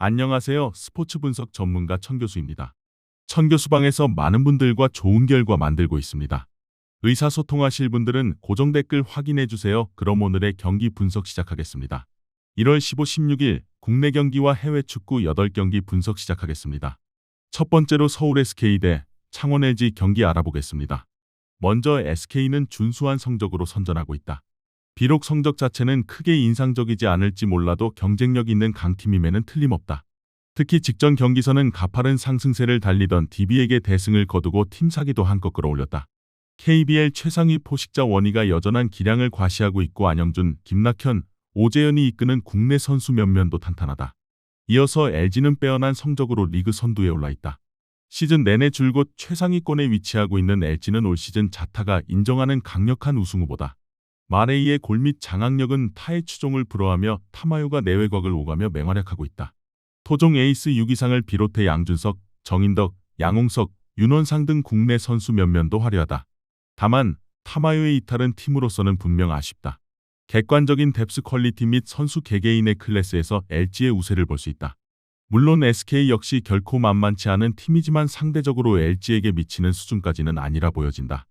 안녕하세요. 스포츠 분석 전문가 천교수입니다. 천교수방에서 많은 분들과 좋은 결과 만들고 있습니다. 의사소통하실 분들은 고정 댓글 확인해 주세요. 그럼 오늘의 경기 분석 시작하겠습니다. 1월 15, 16일 국내 경기와 해외 축구 8경기 분석 시작하겠습니다. 첫 번째로 서울 SK 대 창원 LG 경기 알아보겠습니다. 먼저 SK는 준수한 성적으로 선전하고 있다. 비록 성적 자체는 크게 인상적이지 않을지 몰라도 경쟁력 있는 강팀임에는 틀림없다. 특히 직전 경기서는 가파른 상승세를 달리던 DB에게 대승을 거두고 팀 사기도 한껏 끌어올렸다. KBL 최상위 포식자 원희가 여전한 기량을 과시하고 있고 안영준, 김낙현, 오재현이 이끄는 국내 선수 면면도 탄탄하다. 이어서 LG는 빼어난 성적으로 리그 선두에 올라있다. 시즌 내내 줄곧 최상위권에 위치하고 있는 LG는 올 시즌 자타가 인정하는 강력한 우승 후보다. 마레이의 골 및 장악력은 타의 추종을 불허하며 타마요가 내외곽을 오가며 맹활약하고 있다. 토종 에이스 유기상을 비롯해 양준석, 정인덕, 양홍석, 윤원상 등 국내 선수 면면도 화려하다. 다만 타마요의 이탈은 팀으로서는 분명 아쉽다. 객관적인 뎁스 퀄리티 및 선수 개개인의 클래스에서 LG의 우세를 볼 수 있다. 물론 SK 역시 결코 만만치 않은 팀이지만 상대적으로 LG에게 미치는 수준까지는 아니라 보여진다.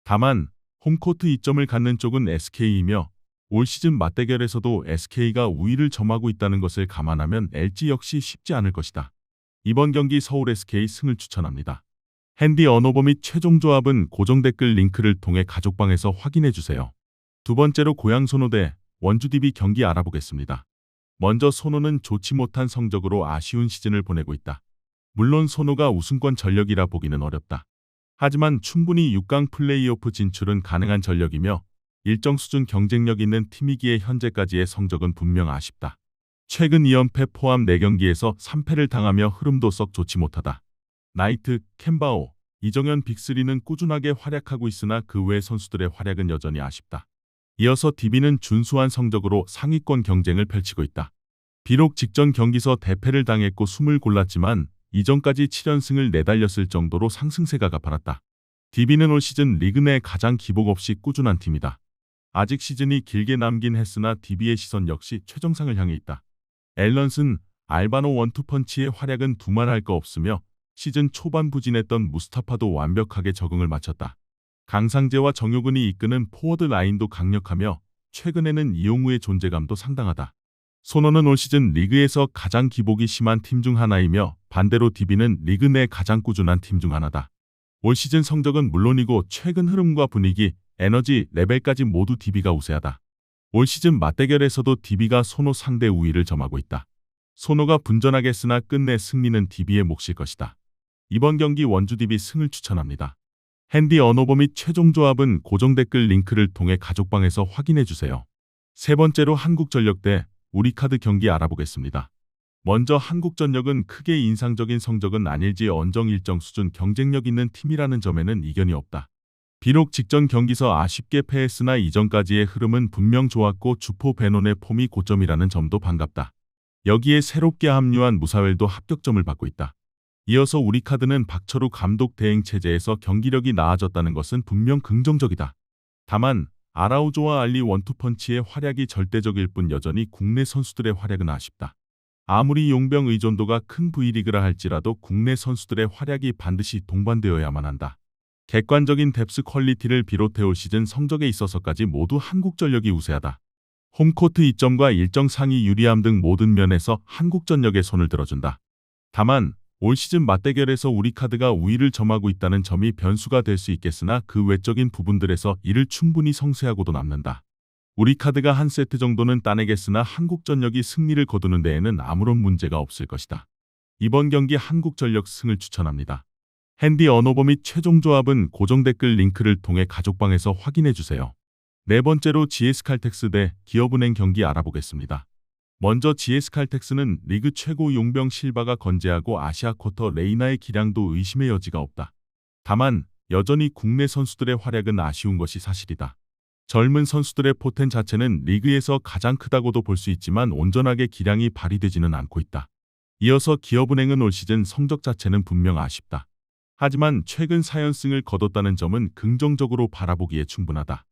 다만 홈코트 이점을 갖는 쪽은 SK이며 올 시즌 맞대결에서도 SK가 우위를 점하고 있다는 것을 감안하면 LG 역시 쉽지 않을 것이다. 이번 경기 서울 SK 승을 추천합니다. 핸디 언어버 및 최종 조합은 고정 댓글 링크를 통해 가족방에서 확인해 주세요. 두 번째로 고양 소노 대 원주 DB 경기 알아보겠습니다. 먼저 소노는 좋지 못한 성적으로 아쉬운 시즌을 보내고 있다. 물론 소노가 우승권 전력이라 보기는 어렵다. 하지만 충분히 6강 플레이오프 진출은 가능한 전력이며 일정 수준 경쟁력 있는 팀이기에 현재까지의 성적은 분명 아쉽다. 최근 2연패 포함 4경기에서 3패를 당하며 흐름도 썩 좋지 못하다. 나이트, 캔바오, 이정현 빅3는 꾸준하게 활약하고 있으나 그 외 선수들의 활약은 여전히 아쉽다. 이어서 DB는 준수한 성적으로 상위권 경쟁을 펼치고 있다. 비록 직전 경기서 대패를 당했고 숨을 골랐지만 이전까지 7연승을 내달렸을 정도로 상승세가 가팔랐다. DB는 올 시즌 리그 내 가장 기복 없이 꾸준한 팀이다. 아직 시즌이 길게 남긴 했으나 DB의 시선 역시 최정상을 향해 있다. 앨런슨, 알바노 원투펀치의 활약은 두말할 거 없으며 시즌 초반 부진했던 무스타파도 완벽하게 적응을 마쳤다. 강상재와 정효근이 이끄는 포워드 라인도 강력하며 최근에는 이용우의 존재감도 상당하다. 소노는 올 시즌 리그에서 가장 기복이 심한 팀 중 하나이며 반대로 DB는 리그 내 가장 꾸준한 팀 중 하나다. 올 시즌 성적은 물론이고 최근 흐름과 분위기, 에너지, 레벨까지 모두 DB가 우세하다. 올 시즌 맞대결에서도 DB가 소노 상대 우위를 점하고 있다. 소노가 분전하겠으나 끝내 승리는 DB의 몫일 것이다. 이번 경기 원주 DB 승을 추천합니다. 핸디 언어버 및 최종 조합은 고정 댓글 링크를 통해 가족방에서 확인해 주세요. 세 번째로 한국전력 대 우리카드 경기 알아보겠습니다. 먼저 한국전력은 크게 인상적인 성적은 아닐지 언정 일정 수준 경쟁력 있는 팀이라는 점에는 이견이 없다. 비록 직전 경기서 아쉽게 패했으나 이전까지의 흐름은 분명 좋았고 주포 베논의 폼이 고점이라는 점도 반갑다. 여기에 새롭게 합류한 무사웰도 합격점을 받고 있다. 이어서 우리카드는 박철우 감독 대행 체제에서 경기력이 나아졌다는 것은 분명 긍정적이다. 다만 아라우조와 알리 원투펀치의 활약이 절대적일 뿐 여전히 국내 선수들의 활약은 아쉽다. 아무리 용병 의존도가 큰 V리그라 할지라도 국내 선수들의 활약이 반드시 동반되어야만 한다. 객관적인 뎁스 퀄리티를 비롯해 올 시즌 성적에 있어서까지 모두 한국전력이 우세하다. 홈코트 이점과 일정 상위 유리함 등 모든 면에서 한국전력에 손을 들어준다. 다만 올 시즌 맞대결에서 우리카드가 우위를 점하고 있다는 점이 변수가 될 수 있겠으나 그 외적인 부분들에서 이를 충분히 성취하고도 남는다. 우리카드가 한 세트 정도는 따내겠으나 한국전력이 승리를 거두는 데에는 아무런 문제가 없을 것이다. 이번 경기 한국전력 승을 추천합니다. 핸디 언어버 및 최종 조합은 고정 댓글 링크를 통해 가족방에서 확인해 주세요. 네 번째로 GS칼텍스 대 기업은행 경기 알아보겠습니다. 먼저 GS칼텍스는 리그 최고 용병 실바가 건재하고 아시아 쿼터 레이나의 기량도 의심의 여지가 없다. 다만 여전히 국내 선수들의 활약은 아쉬운 것이 사실이다. 젊은 선수들의 포텐 자체는 리그에서 가장 크다고도 볼 수 있지만 온전하게 기량이 발휘되지는 않고 있다. 이어서 기업은행은 올 시즌 성적 자체는 분명 아쉽다. 하지만 최근 4연승을 거뒀다는 점은 긍정적으로 바라보기에 충분하다.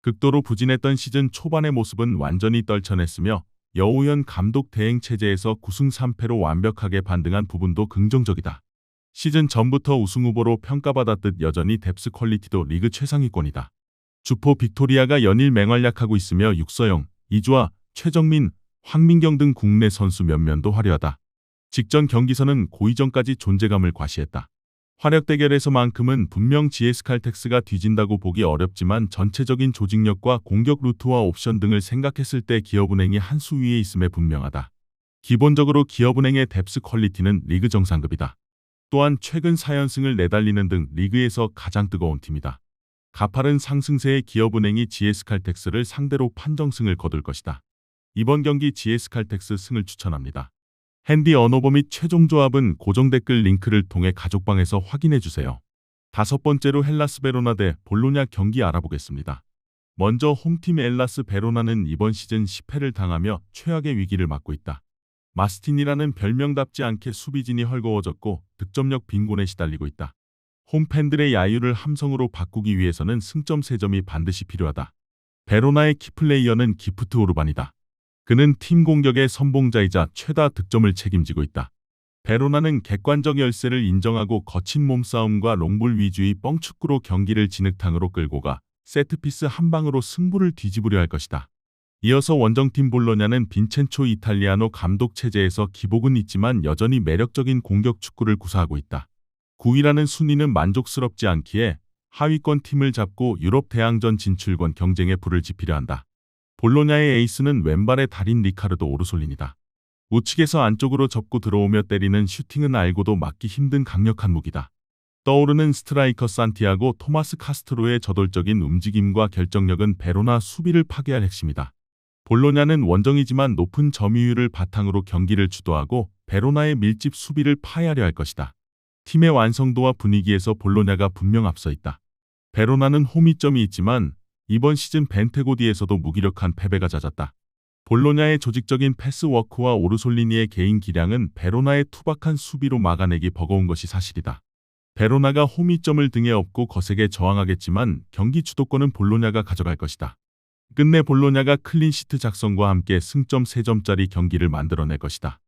극도로 부진했던 시즌 초반의 모습은 완전히 떨쳐냈으며 여우현 감독 대행 체제에서 9승 3패로 완벽하게 반등한 부분도 긍정적이다. 시즌 전부터 우승 후보로 평가받았듯 여전히 뎁스 퀄리티도 리그 최상위권이다. 주포 빅토리아가 연일 맹활약하고 있으며 육서영, 이주아, 최정민, 황민경 등 국내 선수 면면도 화려하다. 직전 경기선은 고의전까지 존재감을 과시했다. 화력 대결에서만큼은 분명 GS칼텍스가 뒤진다고 보기 어렵지만 전체적인 조직력과 공격 루트와 옵션 등을 생각했을 때 기업은행이 한 수 위에 있음에 분명하다. 기본적으로 기업은행의 뎁스 퀄리티는 리그 정상급이다. 또한 최근 4연승을 내달리는 등 리그에서 가장 뜨거운 팀이다. 가파른 상승세의 기업은행이 GS칼텍스를 상대로 판정승을 거둘 것이다. 이번 경기 GS칼텍스 승을 추천합니다. 핸디 언어버 및 최종 조합은 고정 댓글 링크를 통해 가족방에서 확인해주세요. 다섯 번째로 헬라스 베로나 대 볼로냐 경기 알아보겠습니다. 먼저 홈팀 헬라스 베로나는 이번 시즌 10패를 당하며 최악의 위기를 맞고 있다. 마스틴이라는 별명답지 않게 수비진이 헐거워졌고 득점력 빈곤에 시달리고 있다. 홈팬들의 야유를 함성으로 바꾸기 위해서는 승점 3점이 반드시 필요하다. 베로나의 키플레이어는 기프트 오르반이다. 그는 팀 공격의 선봉자이자 최다 득점을 책임지고 있다. 베로나는 객관적 열세를 인정하고 거친 몸싸움과 롱볼 위주의 뻥축구로 경기를 진흙탕으로 끌고 가 세트피스 한 방으로 승부를 뒤집으려 할 것이다. 이어서 원정팀 볼로냐는 빈첸초 이탈리아노 감독 체제에서 기복은 있지만 여전히 매력적인 공격 축구를 구사하고 있다. 9위라는 순위는 만족스럽지 않기에 하위권 팀을 잡고 유럽 대항전 진출권 경쟁에 불을 지피려 한다. 볼로냐의 에이스는 왼발의 달인 리카르도 오르솔린이다. 우측에서 안쪽으로 접고 들어오며 때리는 슈팅은 알고도 막기 힘든 강력한 무기다. 떠오르는 스트라이커 산티아고 토마스 카스트로의 저돌적인 움직임과 결정력은 베로나 수비를 파괴할 핵심이다. 볼로냐는 원정이지만 높은 점유율을 바탕으로 경기를 주도하고 베로나의 밀집 수비를 파해하려 할 것이다. 팀의 완성도와 분위기에서 볼로냐가 분명 앞서 있다. 베로나는 홈이점이 있지만 이번 시즌 벤테고디에서도 무기력한 패배가 잦았다. 볼로냐의 조직적인 패스워크와 오르솔리니의 개인 기량은 베로나의 투박한 수비로 막아내기 버거운 것이 사실이다. 베로나가 홈이점을 등에 업고 거세게 저항하겠지만 경기 주도권은 볼로냐가 가져갈 것이다. 끝내 볼로냐가 클린시트 작성과 함께 승점 3점짜리 경기를 만들어낼 것이다.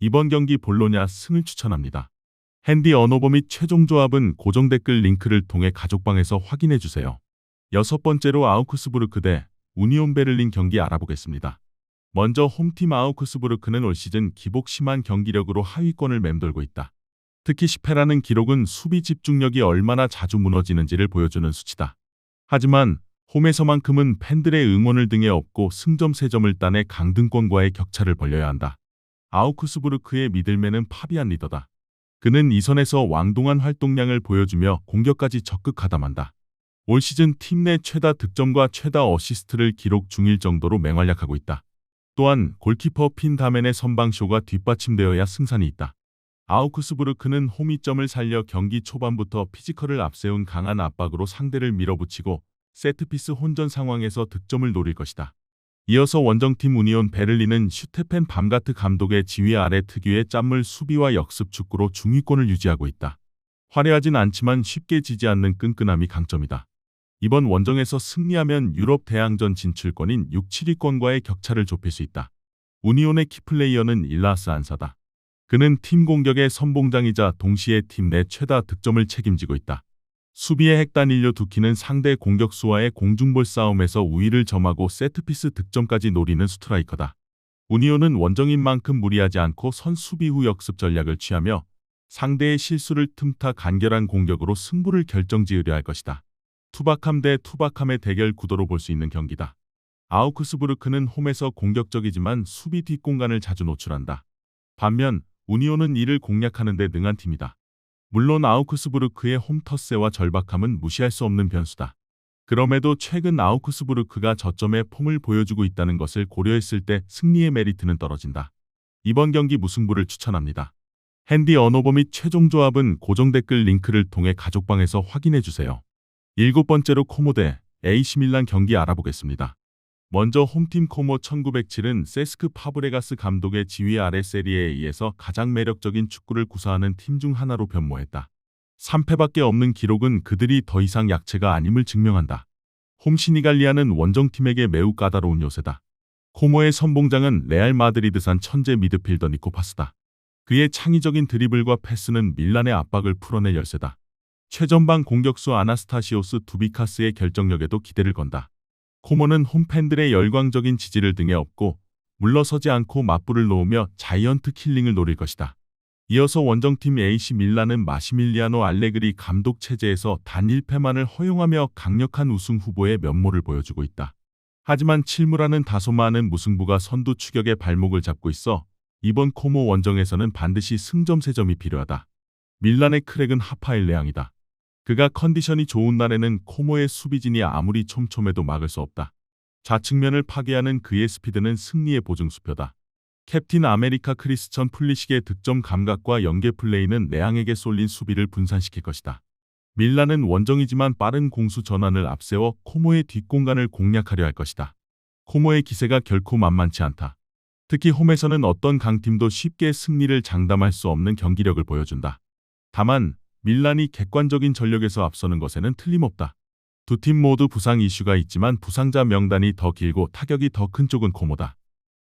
이번 경기 볼로냐 승을 추천합니다. 핸디 언어버 및 최종 조합은 고정 댓글 링크를 통해 가족방에서 확인해주세요. 여섯 번째로 아우크스부르크 대 우니온 베를린 경기 알아보겠습니다. 먼저 홈팀 아우크스부르크는 올 시즌 기복 심한 경기력으로 하위권을 맴돌고 있다. 특히 10패라는 기록은 수비 집중력이 얼마나 자주 무너지는지를 보여주는 수치다. 하지만 홈에서만큼은 팬들의 응원을 등에 업고 승점 3점을 따내 강등권과의 격차를 벌려야 한다. 아우크스부르크의 미들맨은 파비안 리더다. 그는 이선에서 왕동한 활동량을 보여주며 공격까지 적극 가담한다. 올 시즌 팀 내 최다 득점과 최다 어시스트를 기록 중일 정도로 맹활약하고 있다. 또한 골키퍼 핀 다멘의 선방쇼가 뒷받침되어야 승산이 있다. 아우크스부르크는 홈이점을 살려 경기 초반부터 피지컬을 앞세운 강한 압박으로 상대를 밀어붙이고 세트피스 혼전 상황에서 득점을 노릴 것이다. 이어서 원정팀 우니온 베를린은 슈테펜 밤가트 감독의 지휘 아래 특유의 짠물 수비와 역습 축구로 중위권을 유지하고 있다. 화려하진 않지만 쉽게 지지 않는 끈끈함이 강점이다. 이번 원정에서 승리하면 유럽 대항전 진출권인 6, 7위권과의 격차를 좁힐 수 있다. 우니온의 키플레이어는 일라스 안사다. 그는 팀 공격의 선봉장이자 동시에 팀 내 최다 득점을 책임지고 있다. 수비의 핵단일료 두키는 상대 공격수와의 공중볼 싸움에서 우위를 점하고 세트피스 득점까지 노리는 스트라이커다. 우니온은 원정인 만큼 무리하지 않고 선수비 후 역습 전략을 취하며 상대의 실수를 틈타 간결한 공격으로 승부를 결정지으려 할 것이다. 투박함 대 투박함의 대결 구도로 볼 수 있는 경기다. 아우크스부르크는 홈에서 공격적이지만 수비 뒷공간을 자주 노출한다. 반면 우니온은 이를 공략하는 데 능한 팀이다. 물론 아우크스부르크의 홈터세와 절박함은 무시할 수 없는 변수다. 그럼에도 최근 아우크스부르크가 저점의 폼을 보여주고 있다는 것을 고려했을 때 승리의 메리트는 떨어진다. 이번 경기 무승부를 추천합니다. 핸디 언어버 및 최종 조합은 고정 댓글 링크를 통해 가족방에서 확인해주세요. 일곱 번째로 코모 대 AC밀란 경기 알아보겠습니다. 먼저 홈팀 코모 1907은 세스크 파브레가스 감독의 지휘 아래 세리에 A에서 가장 매력적인 축구를 구사하는 팀 중 하나로 변모했다. 3패밖에 없는 기록은 그들이 더 이상 약체가 아님을 증명한다. 홈 시니갈리아는 원정팀에게 매우 까다로운 요새다. 코모의 선봉장은 레알 마드리드산 천재 미드필더 니코 파스다. 그의 창의적인 드리블과 패스는 밀란의 압박을 풀어낼 열쇠다. 최전방 공격수 아나스타시오스 두비카스의 결정력에도 기대를 건다. 코모는 홈팬들의 열광적인 지지를 등에 업고 물러서지 않고 맞불을 놓으며 자이언트 킬링을 노릴 것이다. 이어서 원정팀 AC 밀란은 마시밀리아노 알레그리 감독 체제에서 단 1패만을 허용하며 강력한 우승 후보의 면모를 보여주고 있다. 하지만 칠무라는 다소 많은 무승부가 선두 추격의 발목을 잡고 있어 이번 코모 원정에서는 반드시 승점 3점이 필요하다. 밀란의 크랙은 하파엘 레앙이다. 그가 컨디션이 좋은 날에는 코모의 수비진이 아무리 촘촘해도 막을 수 없다. 좌측면을 파괴하는 그의 스피드는 승리의 보증수표다. 캡틴 아메리카 크리스천 플리식의 득점 감각과 연계 플레이는 레앙에게 쏠린 수비를 분산시킬 것이다. 밀란은 원정이지만 빠른 공수 전환을 앞세워 코모의 뒷공간을 공략하려 할 것이다. 코모의 기세가 결코 만만치 않다. 특히 홈에서는 어떤 강팀도 쉽게 승리를 장담할 수 없는 경기력을 보여준다. 다만 밀란이 객관적인 전력에서 앞서는 것에는 틀림없다. 두 팀 모두 부상 이슈가 있지만 부상자 명단이 더 길고 타격이 더 큰 쪽은 코모다.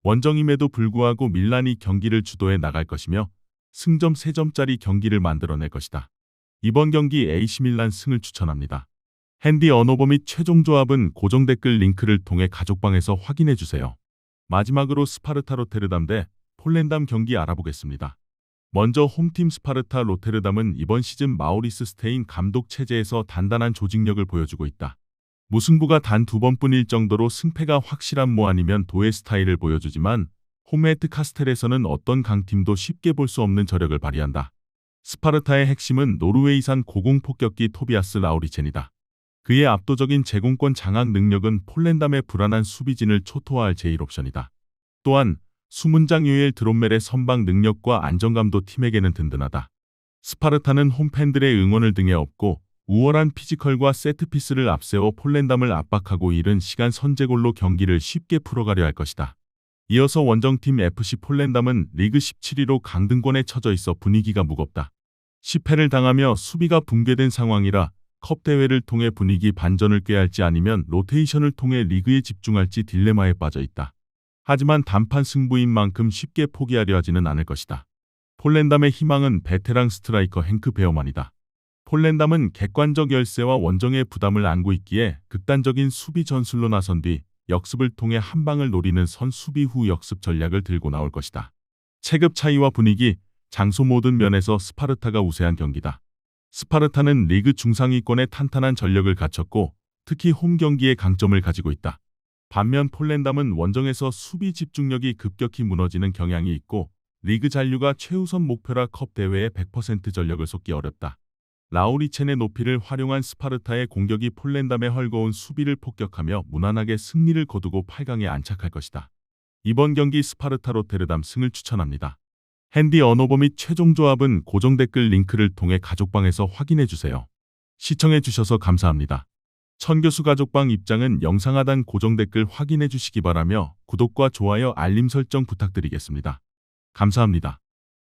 원정임에도 불구하고 밀란이 경기를 주도해 나갈 것이며 승점 3점짜리 경기를 만들어낼 것이다. 이번 경기 AC 밀란 승을 추천합니다. 핸디 언어버 및 최종 조합은 고정 댓글 링크를 통해 가족방에서 확인해주세요. 마지막으로 스파르타 로테르담 대 폴렌담 경기 알아보겠습니다. 먼저 홈팀 스파르타 로테르담은 이번 시즌 마우리스 스테인 감독 체제에서 단단한 조직력을 보여주고 있다. 무승부가 단 2번뿐일 정도로 승패가 확실한 모 아니면 도의 스타일을 보여주지만 홈에트 카스텔에서는 어떤 강팀도 쉽게 볼 수 없는 저력을 발휘한다. 스파르타의 핵심은 노르웨이산 고공폭격기 토비아스 라우리첸이다. 그의 압도적인 제공권 장악 능력은 폴렌담의 불안한 수비진을 초토화할 제1옵션이다. 또한 수문장 요엘 드롬멜의 선방 능력과 안정감도 팀에게는 든든하다. 스파르타는 홈팬들의 응원을 등에 업고 우월한 피지컬과 세트피스를 앞세워 폴렌담을 압박하고 이른 시간 선제골로 경기를 쉽게 풀어가려 할 것이다. 이어서 원정팀 FC 폴렌담은 리그 17위로 강등권에 처져 있어 분위기가 무겁다. 10패를 당하며 수비가 붕괴된 상황이라 컵 대회를 통해 분위기 반전을 꾀할지 아니면 로테이션을 통해 리그에 집중할지 딜레마에 빠져 있다. 하지만 단판 승부인 만큼 쉽게 포기하려 하지는 않을 것이다. 폴렌담의 희망은 베테랑 스트라이커 행크 베어만이다. 폴렌담은 객관적 열세와 원정의 부담을 안고 있기에 극단적인 수비 전술로 나선 뒤 역습을 통해 한 방을 노리는 선 수비 후 역습 전략을 들고 나올 것이다. 체급 차이와 분위기, 장소 모든 면에서 스파르타가 우세한 경기다. 스파르타는 리그 중상위권의 탄탄한 전력을 갖췄고 특히 홈 경기에 강점을 가지고 있다. 반면 폴렌담은 원정에서 수비 집중력이 급격히 무너지는 경향이 있고 리그 잔류가 최우선 목표라 컵 대회에 100% 전력을 쏟기 어렵다. 라우리첸의 높이를 활용한 스파르타의 공격이 폴렌담의 헐거운 수비를 폭격하며 무난하게 승리를 거두고 8강에 안착할 것이다. 이번 경기 스파르타 로테르담 승을 추천합니다. 핸디 언어버 및 최종 조합은 고정 댓글 링크를 통해 가족방에서 확인해주세요. 시청해주셔서 감사합니다. 천교수 가족방 입장은 영상 하단 고정 댓글 확인해주시기 바라며 구독과 좋아요 알림 설정 부탁드리겠습니다. 감사합니다.